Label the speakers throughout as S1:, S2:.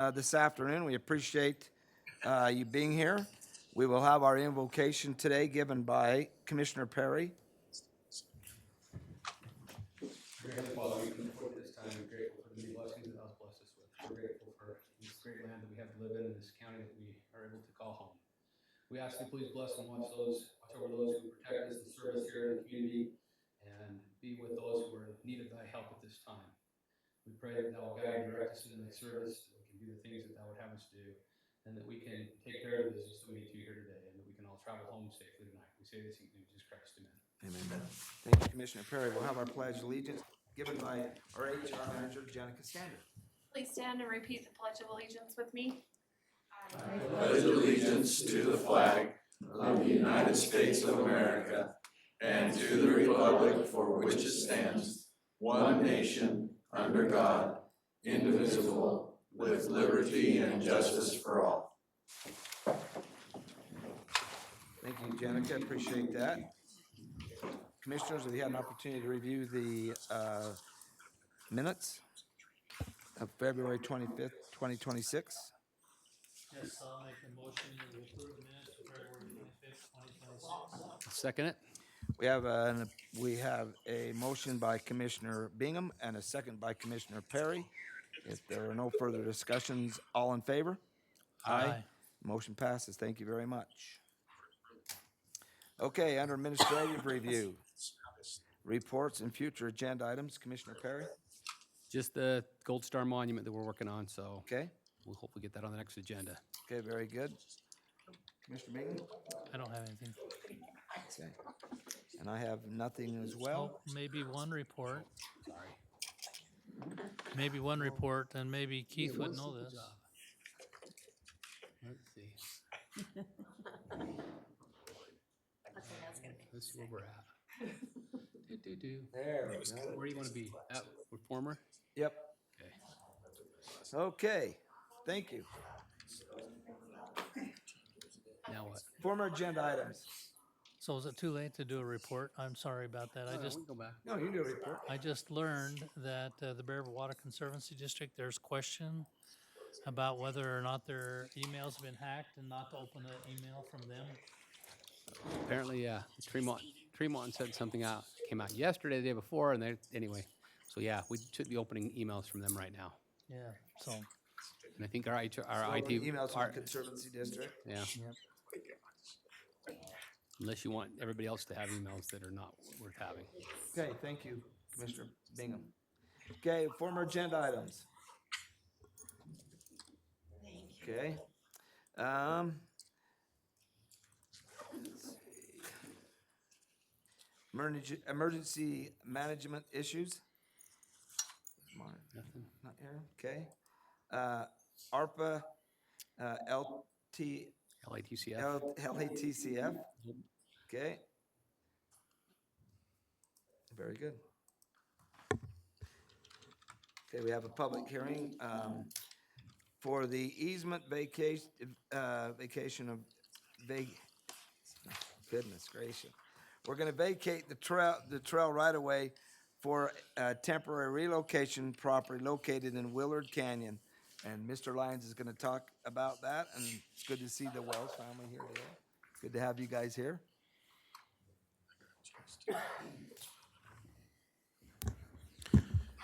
S1: this afternoon. We appreciate you being here. We will have our invocation today given by Commissioner Perry.
S2: Dear Heavenly Father, we come before you this time. We're grateful for the many blessings that thou hast blessed us with. We're grateful for this great land that we have to live in this county that we are able to call home. We ask you please bless and watch over those who protect us and serve us here in the community, and be with those who are in need of thy help at this time. We pray that thou will guide and direct us in thy service, that we can do the things that thou would have us do, and that we can take care of the business that we need to here today, and that we can all travel home safely tonight. We say this in the name of Jesus Christ. Amen.
S1: Amen. Thank you, Commissioner Perry. We'll have our pledge of allegiance given by our HR manager, Jenica Standard.
S3: Please stand and repeat the Pledge of Allegiance with me.
S4: I pledge allegiance to the flag of the United States of America and to the republic for which it stands, one nation, under God, indivisible, with liberty and justice for all.
S1: Thank you, Jenica. Appreciate that. Commissioners, have you had an opportunity to review the minutes of February 25th, 2026?
S5: Yes, I'll make a motion to approve the minutes of February 25th, 2026.
S2: Second it.
S1: We have a motion by Commissioner Bingham and a second by Commissioner Perry. If there are no further discussions, all in favor?
S5: Aye.
S1: Motion passes. Thank you very much. Okay, under administrative review, reports and future agenda items, Commissioner Perry.
S2: Just the Gold Star Monument that we're working on, so
S1: Okay,
S2: we'll hopefully get that on the next agenda.
S1: okay, very good. Commissioner Bingham?
S5: I don't have anything.
S1: Okay. And I have nothing as well.
S5: Oh, maybe one report. Maybe one report, and maybe Keith would know this.
S2: Let's see. Let's see where we're at.
S1: There we go.
S2: Where do you want to be? At Reformer?
S1: Yep.
S2: Okay.
S1: Okay, thank you.
S2: Now what?
S1: Former agenda items.
S5: So is it too late to do a report? I'm sorry about that.
S2: We can go back.
S1: No, you can do a report.
S5: I just learned that the Bearville Water Conservancy District, there's question about whether or not their emails have been hacked and not to open an email from them.
S2: Apparently, yeah. Tremont said something came out yesterday, the day before, and anyway. So yeah, we should be opening emails from them right now.
S5: Yeah, so,
S2: And I think our IT,
S1: Emails from the Conservancy District.
S2: yeah.
S5: yep.
S2: Unless you want everybody else to have emails that are not worth having.
S1: Okay, thank you, Commissioner Bingham. Okay, former agenda items. Okay. Let's see. Emergency management issues.
S2: Nothing.
S1: Not here. Okay. ARPA,
S2: LATCF.
S1: LATCF. Okay. Very good. Okay, we have a public hearing for the easement vacation of goodness gracious. We're going to vacate the trail right away for a temporary relocation property located in Willard Canyon. And Mr. Lyons is going to talk about that, and it's good to see the Wells family here today. Good to have you guys here.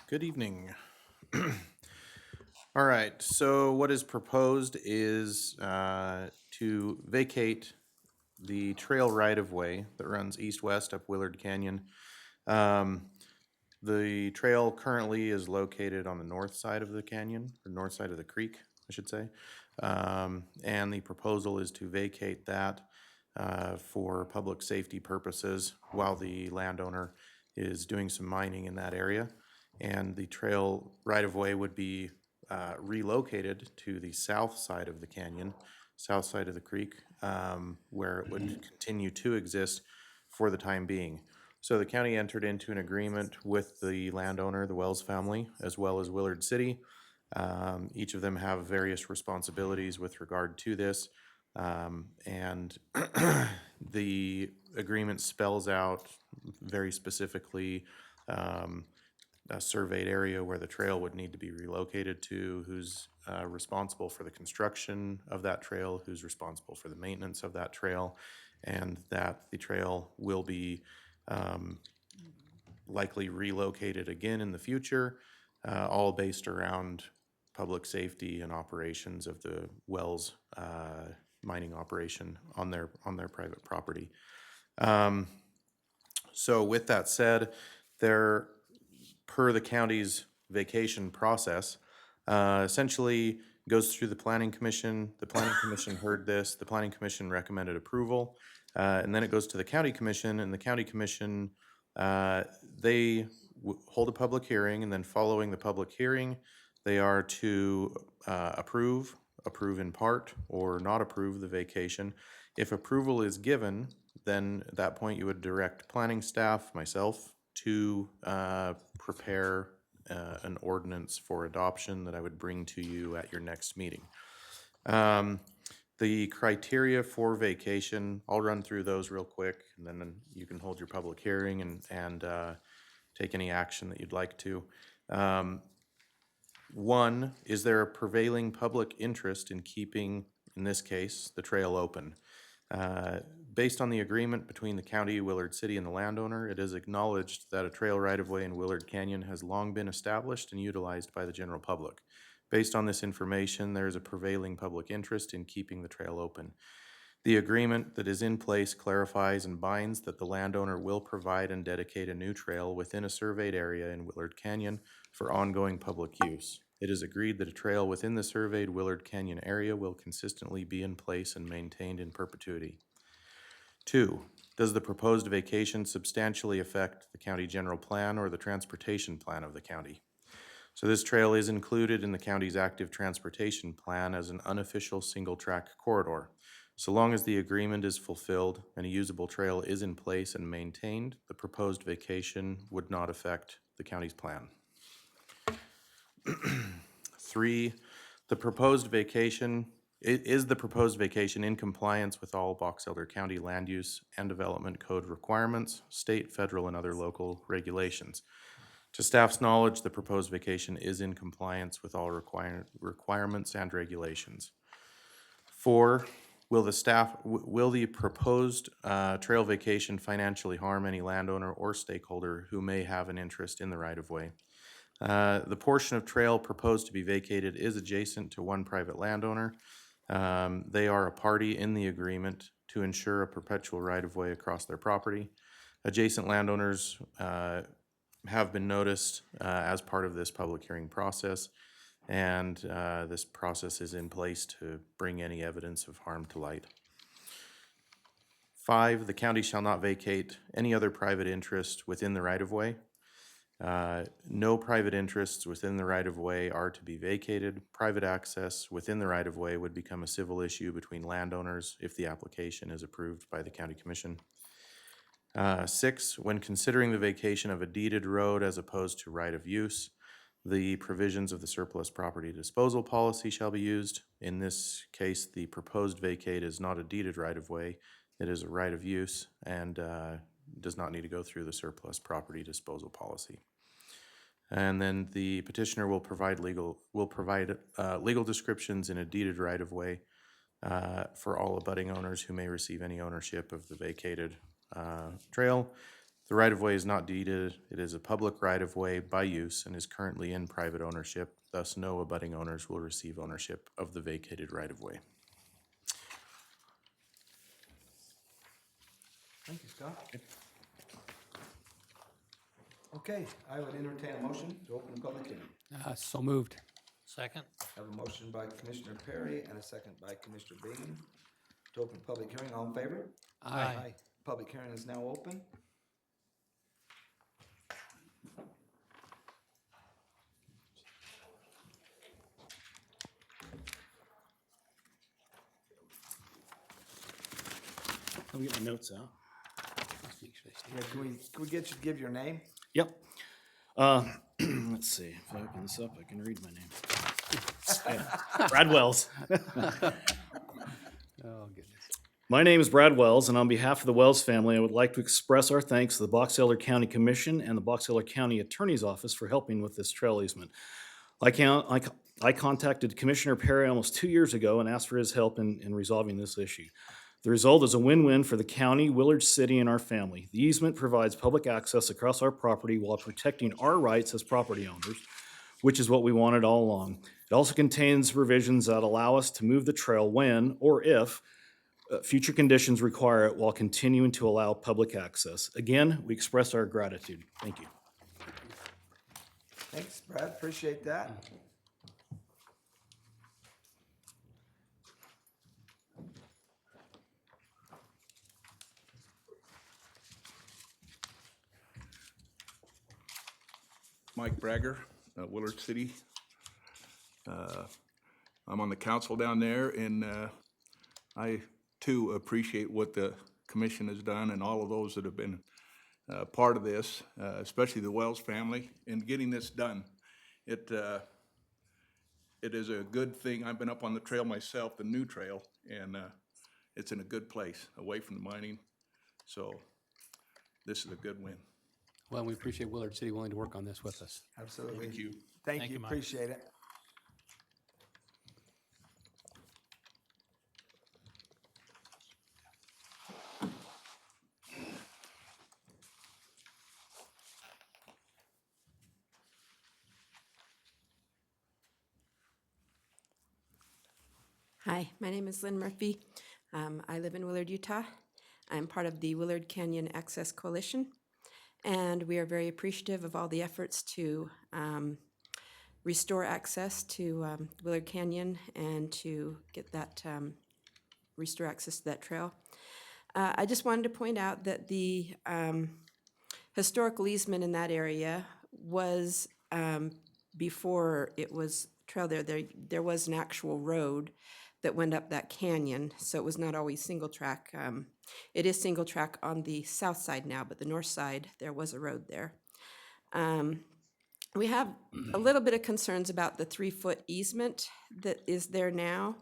S6: Good evening. All right, so what is proposed is to vacate the trail right-of-way that runs east-west up Willard Canyon. The trail currently is located on the north side of the canyon, or north side of the creek, I should say. And the proposal is to vacate that for public safety purposes while the landowner is doing some mining in that area. And the trail right-of-way would be relocated to the south side of the canyon, south side of the creek, where it would continue to exist for the time being. So the county entered into an agreement with the landowner, the Wells family, as well as Willard City. Each of them have various responsibilities with regard to this. And the agreement spells out very specifically a surveyed area where the trail would need to be relocated to, whose responsible for the construction of that trail, who's responsible for the maintenance of that trail, and that the trail will be likely relocated again in the future, all based around public safety and operations of the Wells mining operation on their private property. So with that said, there, per the county's vacation process, essentially goes through the planning commission. The planning commission heard this. The planning commission recommended approval. And then it goes to the county commission, and the county commission, they hold a public hearing, and then following the public hearing, they are to approve in part, or not approve the vacation. If approval is given, then at that point you would direct planning staff, myself, to prepare an ordinance for adoption that I would bring to you at your next meeting. The criteria for vacation, I'll run through those real quick, and then you can hold your public hearing and take any action that you'd like to. One, is there a prevailing public interest in keeping, in this case, the trail open? Based on the agreement between the county, Willard City, and the landowner, it is acknowledged that a trail right-of-way in Willard Canyon has long been established and utilized by the general public. Based on this information, there is a prevailing public interest in keeping the trail open. The agreement that is in place clarifies and binds that the landowner will provide and dedicate a new trail within a surveyed area in Willard Canyon for ongoing public use. It is agreed that a trail within the surveyed Willard Canyon area will consistently be in place and maintained in perpetuity. 2, does the proposed vacation substantially affect the county general plan or the transportation plan of the county? So this trail is included in the county's active transportation plan as an unofficial single-track corridor. So long as the agreement is fulfilled and a usable trail is in place and maintained, the proposed vacation would not affect the county's plan. 3, the proposed vacation, is the proposed vacation in compliance with all Box Elder County land use and development code requirements, state, federal, and other local regulations? To staff's knowledge, the proposed vacation is in compliance with all requirements and regulations. 4, will the proposed trail vacation financially harm any landowner or stakeholder who may have an interest in the right-of-way? The portion of trail proposed to be vacated is adjacent to one private landowner. They are a party in the agreement to ensure a perpetual right-of-way across their property. Adjacent landowners have been noticed as part of this public hearing process, and this process is in place to bring any evidence of harm to light. 5, the county shall not vacate any other private interest within the right-of-way. No private interests within the right-of-way are to be vacated. Private access within the right-of-way would become a civil issue between landowners if the application is approved by the county commission. 6, when considering the vacation of a deeded road as opposed to right of use, the provisions of the surplus property disposal policy shall be used. In this case, the proposed vacate is not a deeded right-of-way. It is a right of use and does not need to go through the surplus property disposal policy. And then the petitioner will provide legal descriptions in a deeded right-of-way for all abutting owners who may receive any ownership of the vacated trail. The right-of-way is not deeded. It is a public right-of-way by use and is currently in private ownership. Thus, no abutting owners will receive ownership of the vacated right-of-way.
S1: Thank you, Scott. Okay, I would entertain a motion to open the public hearing.
S2: So moved.
S5: Second?
S1: I have a motion by Commissioner Perry and a second by Commissioner Bingham to open the public hearing. All in favor?
S2: Aye.
S1: Public hearing is now open.
S7: Let me get my notes out.
S1: Yeah, can we get you to give your name?
S7: Yep. Let's see. If I open this up, I can read my name. Yeah. Brad Wells.
S2: Oh, goodness.
S7: My name is Brad Wells, and on behalf of the Wells family, I would like to express our thanks to the Box Elder County Commission and the Box Elder County Attorney's Office for helping with this trail easement. Like I contacted Commissioner Perry almost 2 years ago and asked for his help in resolving this issue. The result is a win-win for the county, Willard City, and our family. The easement provides public access across our property while protecting our rights as property owners, which is what we wanted all along. It also contains provisions that allow us to move the trail when or if future conditions require it while continuing to allow public access. Again, we express our gratitude. Thank you.
S1: Thanks, Brad, appreciate that.
S8: Mike Bragger, Willard City. I'm on the council down there, and I too appreciate what the commission has done and all of those that have been part of this, especially the Wells family, in getting this done. It is a good thing. I've been up on the trail myself, the new trail, and it's in a good place, away from the mining. So this is a good win.
S2: Well, we appreciate Willard City willing to work on this with us.
S1: Absolutely.
S8: Thank you.
S1: Thank
S5: Thank
S1: you,
S5: you, Mike.
S1: appreciate it.
S9: Hi, my name is Lynn Murphy. I live in Willard, Utah. I'm part of the Willard Canyon Access Coalition, and we are very appreciative of all the efforts to restore access to Willard Canyon and to get that, restore access to that trail. I just wanted to point out that the historical easement in that area was, before it was trail there was an actual road that went up that canyon, so it was not always single track. It is single track on the south side now, but the north side, there was a road there. We have a little bit of concerns about the 3-foot easement that is there now.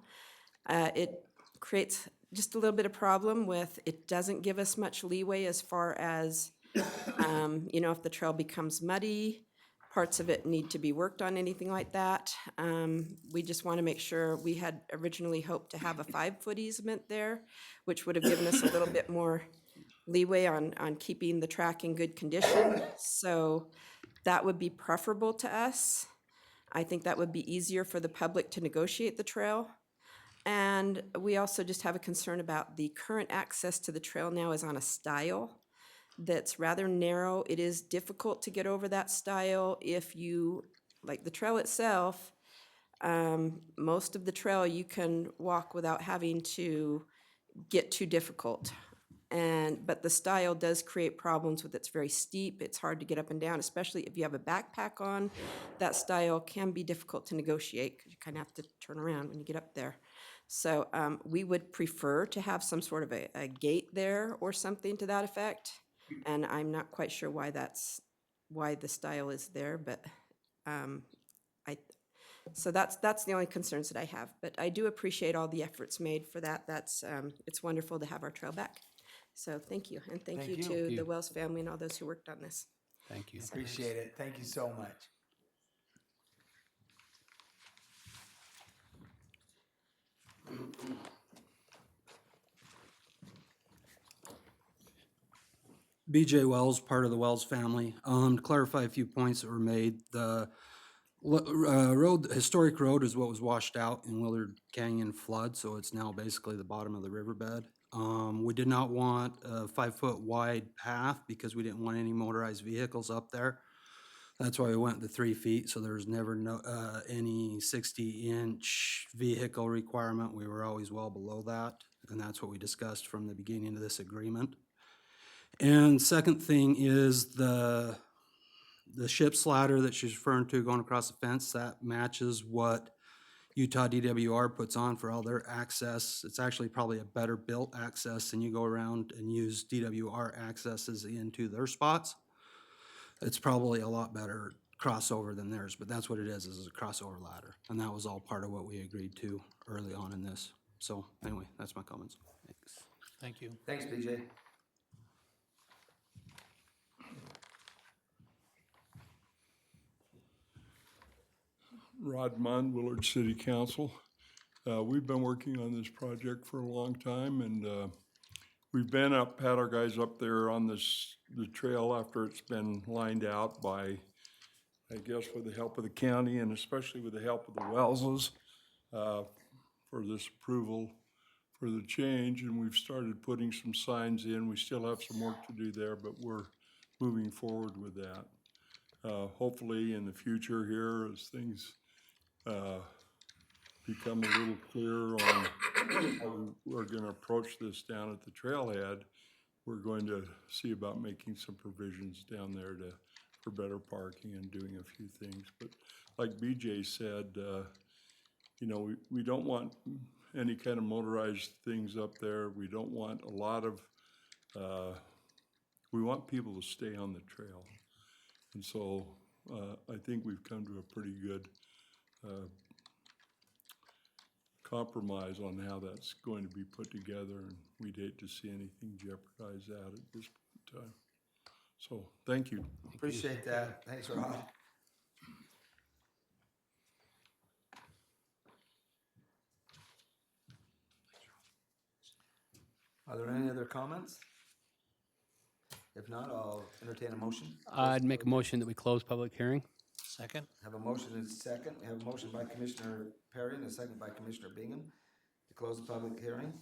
S9: It creates just a little bit of problem with, it doesn't give us much leeway as far as, if the trail becomes muddy, parts of it need to be worked on, anything like that. We just want to make sure, we had originally hoped to have a 5-foot easement there, which would have given us a little bit more leeway on keeping the track in good condition. So that would be preferable to us. I think that would be easier for the public to negotiate the trail. And we also just have a concern about the current access to the trail now is on a stile that's rather narrow. It is difficult to get over that stile if you, like the trail itself, most of the trail you can walk without having to get too difficult. But the stile does create problems with, it's very steep, it's hard to get up and down, especially if you have a backpack on. That stile can be difficult to negotiate because you kind of have to turn around when you get up there. So we would prefer to have some sort of a gate there or something to that effect. And I'm not quite sure why the stile is there, but so that's the only concerns that I have. But I do appreciate all the efforts made for that. It's wonderful to have our trail back. So thank you, and thank you to the Wells family and all those who worked on this.
S2: Thank you.
S1: Appreciate it. Thank you so much.
S10: BJ Wells, part of the Wells family. To clarify a few points that were made, the historic road is what was washed out in Willard Canyon flood, so it's now basically the bottom of the riverbed. We did not want a 5-foot wide path because we didn't want any motorized vehicles up there. That's why we went to 3 feet, so there's never any 60-inch vehicle requirement. We were always well below that, and that's what we discussed from the beginning of this agreement. And second thing is the ship's ladder that she's referring to going across the fence, that matches what Utah DWR puts on for all their access. It's actually probably a better built access than you go around and use DWR accesses into their spots. It's probably a lot better crossover than theirs, but that's what it is a crossover ladder. And that was all part of what we agreed to early on in this. So anyway, that's my comments.
S2: Thanks.
S5: Thank you.
S1: Thanks, BJ.
S11: Rod Munn, Willard City Council. We've been working on this project for a long time, and we've had our guys up there on the trail after it's been lined out by, I guess, with the help of the county and especially with the help of the Welleses for this approval for the change, and we've started putting some signs in. We still have some work to do there, but we're moving forward with that. Hopefully in the future here, as things become a little clearer on how we're gonna approach this down at the trailhead, we're going to see about making some provisions down there for better parking and doing a few things. But like BJ said, you know, we don't want any kind of motorized things up there. We don't want a lot of, we want people to stay on the trail. And so I think we've come to a pretty good compromise on how that's going to be put together, and we'd hate to see anything jeopardize that at this point in time. So, thank you.
S1: Appreciate that. Thanks, Rod. Are there any other comments? If not, I'll entertain a motion.
S2: I'd make a motion that we close public hearing.
S5: Second?
S1: Have a motion and a second. We have a motion by Commissioner Perry and a second by Commissioner Bingham to close the public hearing.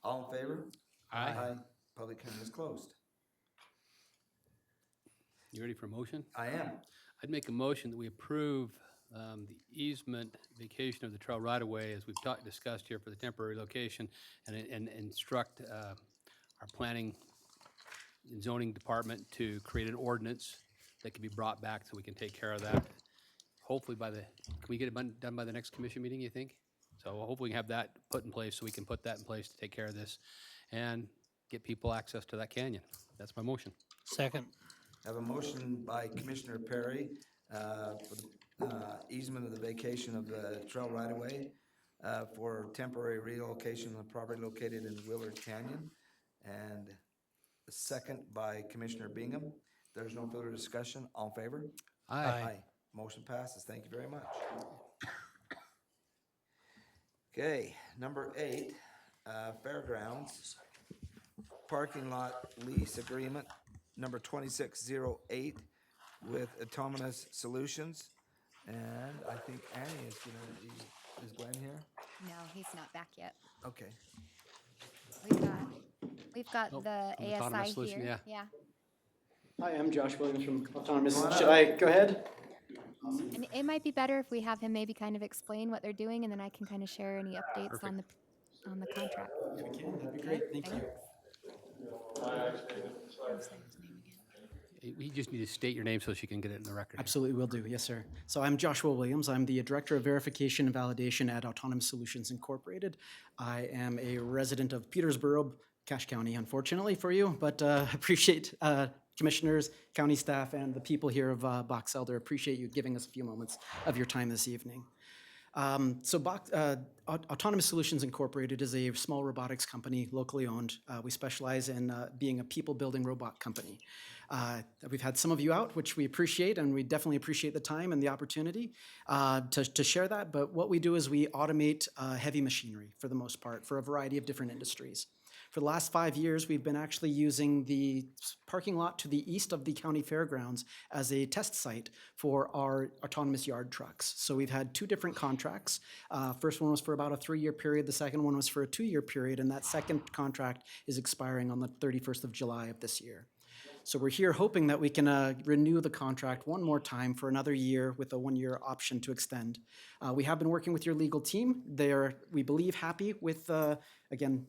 S1: All in favor?
S2: Aye.
S1: Public hearing is closed.
S2: You ready for a motion?
S1: I am.
S2: I'd make a motion that we approve the easement vacation of the trail right-of-way, as we've discussed here, for the temporary location, and instruct our planning and zoning department to create an ordinance that can be brought back so we can take care of that. Hopefully can we get it done by the next commission meeting, you think? So hopefully we can have that put in place, so we can put that in place to take care of this and get people access to that canyon. That's my motion.
S5: Second?
S1: Have a motion by Commissioner Perry for the easement of the vacation of the trail right-of-way for temporary relocation of the property located in Willard Canyon. And a second by Commissioner Bingham. There's no further discussion. All in favor?
S2: Aye.
S1: Motion passes. Thank you very much. Okay, number 8, Fairgrounds parking lot lease agreement, number 2608 with Autonomous Solutions. And I think Annie is gonna be, is Glenn here?
S12: No, he's not back yet.
S1: Okay.
S12: We've got
S2: Oh,
S12: the
S2: from Autonomous
S12: ASI
S2: Solution,
S12: here.
S2: yeah.
S13: Hi, I'm Josh Williams from Autonomous.
S1: Come on up.
S13: Should I go ahead?
S12: And it might be better if we have him maybe kind of explain what they're doing, and then I can kind of share any updates on the contract.
S13: That'd be great. Thank you.
S2: We just need to state your name so she can get it in the record.
S13: Absolutely will do. Yes, sir. So I'm Joshua Williams. I'm the Director of Verification and Validation at Autonomous Solutions Incorporated. I am a resident of Petersboro, Cache County, unfortunately for you, but appreciate commissioners, county staff, and the people here of Box Elder. Appreciate you giving us a few moments of your time this evening. Autonomous Solutions Incorporated is a small robotics company, locally owned. We specialize in being a people-building robot company. We've had some of you out, which we appreciate, and we definitely appreciate the time and the opportunity to share that. But what we do is we automate heavy machinery, for the most part, for a variety of different industries. For the last 5 years, we've been actually using the parking lot to the east of the county fairgrounds as a test site for our autonomous yard trucks. So we've had 2 different contracts. First one was for about a 3-year period. The second one was for a 2-year period, and that second contract is expiring on the 31st of July of this year. So we're here hoping that we can renew the contract one more time for another year with a 1-year option to extend. We have been working with your legal team. They're, we believe, happy with, again,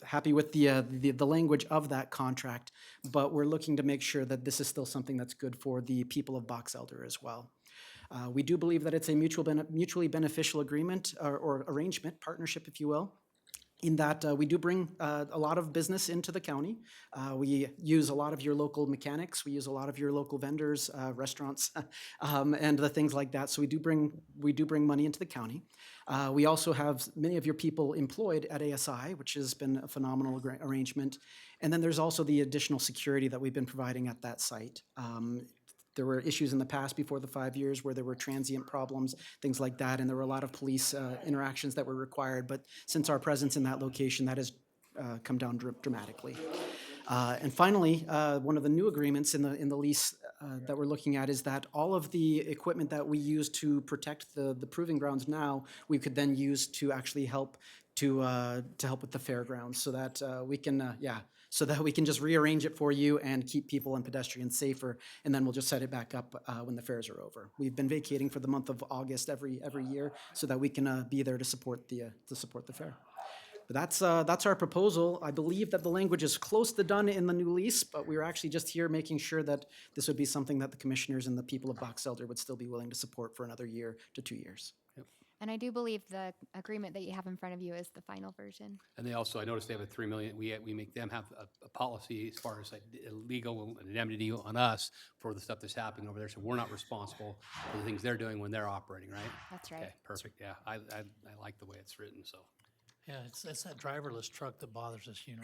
S13: happy with the language of that contract, but we're looking to make sure that this is still something that's good for the people of Box Elder as well. We do believe that it's a mutually beneficial agreement or arrangement, partnership, if you will, in that we do bring a lot of business into the county. We use a lot of your local mechanics. We use a lot of your local vendors, restaurants, and the things like that. So we do bring money into the county. We also have many of your people employed at ASI, which has been a phenomenal arrangement. And then there's also the additional security that we've been providing at that site. there were issues in the past before the 5 years where there were transient problems, things like that, and there were a lot of police interactions that were required. But since our presence in that location, that has come down dramatically. And finally, one of the new agreements in the lease that we're looking at is that all of the equipment that we use to protect the proving grounds now, we could then use to actually help to help with the fairgrounds, so that we can so that we can just rearrange it for you and keep people and pedestrians safer, and then we'll just set it back up when the fairs are over. We've been vacating for the month of August every year so that we can be there to support the fair. But that's our proposal. I believe that the language is close to done in the new lease, but we were actually just here making sure that this would be something that the commissioners and the people of Box Elder would still be willing to support for another year to 2 years.
S12: And I do believe the agreement that you have in front of you is the final version.
S2: And they also, I noticed they have a 3 million, we make them have a policy as far as like legal indemnity on us for the stuff that's happening over there. So we're not responsible for the things they're doing when they're operating, right?
S12: That's right.
S2: Okay, perfect. Yeah, I like the way it's written, so.
S5: Yeah, it's that driverless truck that bothers us, you know.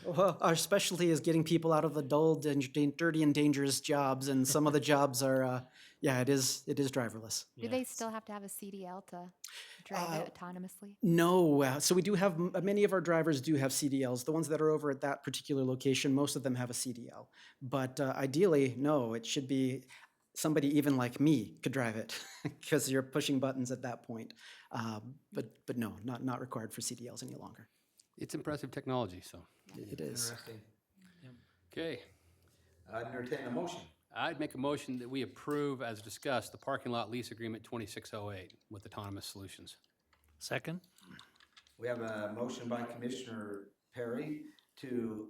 S13: Well, our specialty is getting people out of the dull, dirty, and dangerous jobs, and some of the jobs are, it is driverless.
S12: Do they still have to have a CDL to drive it autonomously?
S13: No, so we do have, many of our drivers do have CDLs. The ones that are over at that particular location, most of them have a CDL. But ideally, no, it should be somebody even like me could drive it, because you're pushing buttons at that point. But no, not required for CDLs any longer.
S2: It's impressive technology, so.
S13: It is.
S1: Interesting.
S2: Okay,
S1: I'd entertain a motion.
S2: I'd make a motion that we approve, as discussed, the parking lot lease agreement 2608 with Autonomous Solutions.
S5: Second?
S1: We have a motion by Commissioner Perry to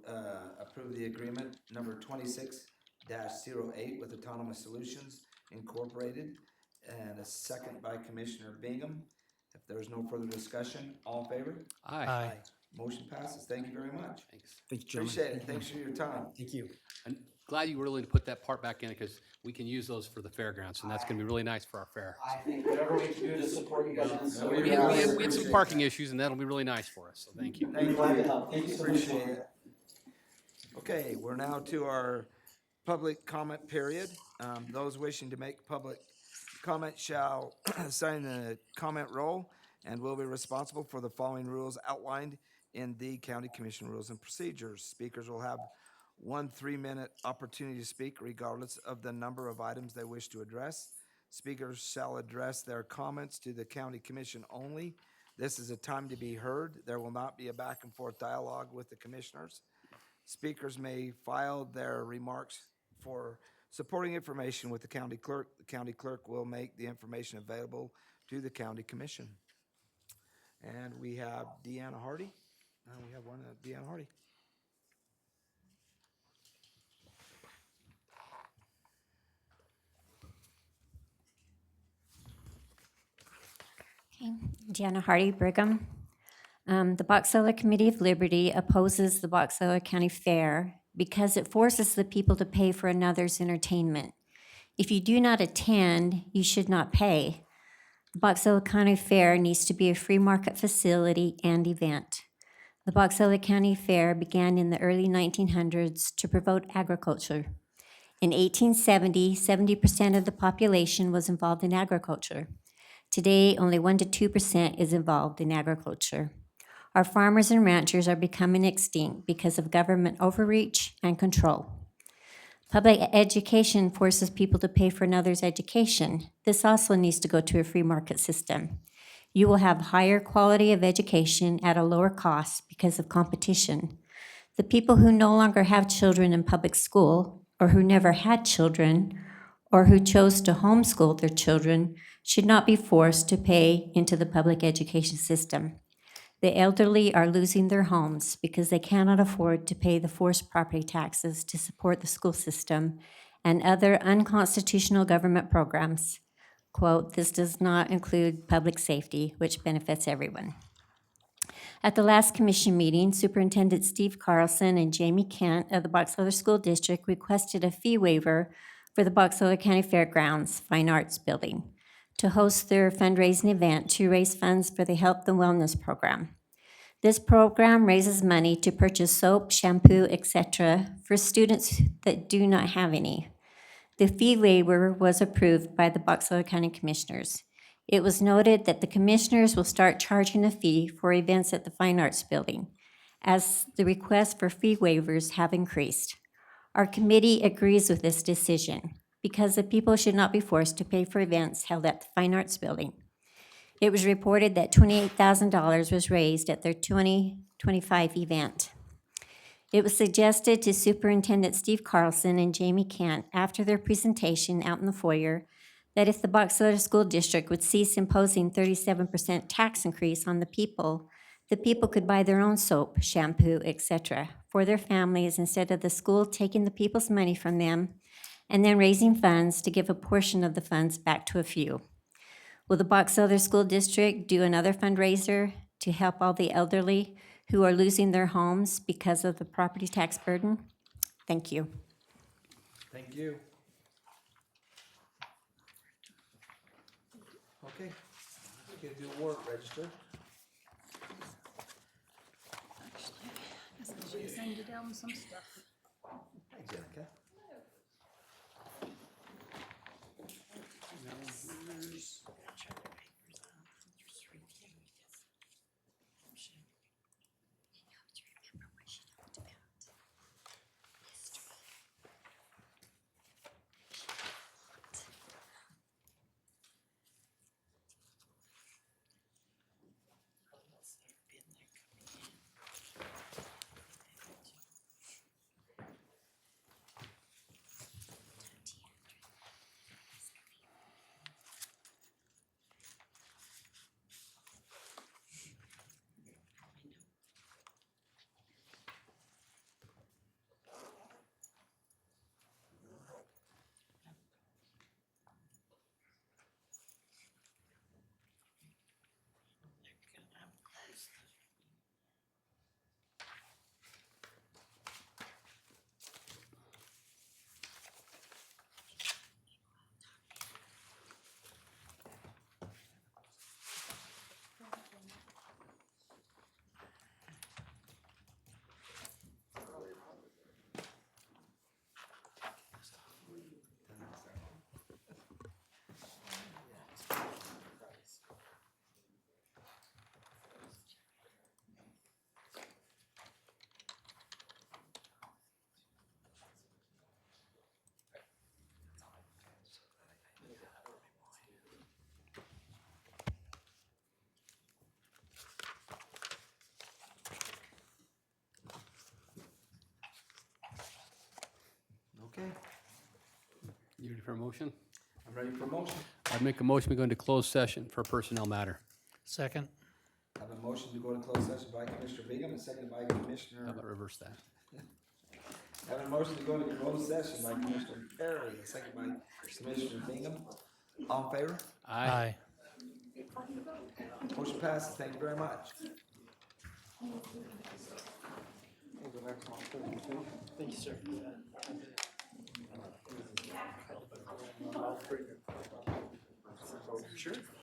S1: approve the agreement number 26-08 with Autonomous Solutions Incorporated, and a second by Commissioner Bingham. If there's no further discussion, all in favor?
S2: Aye.
S1: Motion passes. Thank you very much.
S2: Thanks.
S13: Thank you, gentlemen.
S1: Appreciate it. Thanks for your time.
S13: Thank you.
S2: I'm glad you were willing to put that part back in, because we can use those for the fairgrounds, and that's gonna be really nice for our fair.
S13: I think whatever we can do to support you guys.
S2: We had some parking issues, and that'll be really nice for us, so thank you.
S1: Thank
S13: Glad to
S1: you.
S13: help. Thank you so much.
S1: Appreciate it. Okay, we're now to our public comment period. Those wishing to make public comment shall sign the comment roll and will be responsible for the following rules outlined in the County Commission Rules and Procedures. Speakers will have 1 3-minute opportunity to speak regardless of the number of items they wish to address. Speakers shall address their comments to the County Commission only. This is a time to be heard. There will not be a back and forth dialogue with the commissioners. Speakers may file their remarks for supporting information with the county clerk. The county clerk will make the information available to the county commission. And we have Deanna Hardy. We have one, Deanna Hardy.
S14: Okay, Deanna Hardy, Brigham. The Box Elder Committee of Liberty opposes the Box Elder County Fair because it forces the people to pay for another's entertainment. If you do not attend, you should not pay. The Box Elder County Fair needs to be a free market facility and event. The Box Elder County Fair began in the early 1900s to promote agriculture. In 1870, 70% of the population was involved in agriculture. Today, only 1 to 2% is involved in agriculture. Our farmers and ranchers are becoming extinct because of government overreach and control. Public education forces people to pay for another's education. This also needs to go to a free market system. You will have higher quality of education at a lower cost because of competition. The people who no longer have children in public school, or who never had children, or who chose to homeschool their children should not be forced to pay into the public education system. The elderly are losing their homes because they cannot afford to pay the forced property taxes to support the school system and other unconstitutional government programs. Quote, this does not include public safety, which benefits everyone. At the last commission meeting, Superintendent Steve Carlson and Jamie Kent of the Box Elder School District requested a fee waiver for the Box Elder County Fairgrounds Fine Arts Building to host their fundraising event to raise funds for the Health and Wellness Program. This program raises money to purchase soap, shampoo, etc. for students that do not have any. The fee waiver was approved by the Box Elder County Commissioners. It was noted that the commissioners will start charging a fee for events at the Fine Arts Building, as the requests for fee waivers have increased. Our committee agrees with this decision because the people should not be forced to pay for events held at the Fine Arts Building. It was reported that $28,000 was raised at their 2025 event. It was suggested to Superintendent Steve Carlson and Jamie Kent after their presentation out in the foyer that if the Box Elder School District would cease imposing 37% tax increase on the people could buy their own soap, shampoo, etc. for their families instead of the school taking the people's money from them and then raising funds to give a portion of the funds back to a few. Will the Box Elder School District do another fundraiser to help all the elderly who are losing their homes because of the property tax burden? Thank you.
S1: Thank you. Okay, you can do a work register.
S3: Send you down some stuff.
S1: Thanks, Jenica. Okay,
S2: You ready for a motion?
S1: I'm ready for a motion.
S2: I'd make a motion, we go into closed session for personnel matter.
S5: Second.
S1: I have a motion to go into closed session by Commissioner Bingham and seconded by Commissioner.
S2: How about reverse that?
S1: I have a motion to go into closed session by Commissioner Perry and seconded by Commissioner Bingham. All in favor?
S5: Aye.
S1: Motion passes. Thank you very much.
S13: Thank you, sir. Sure.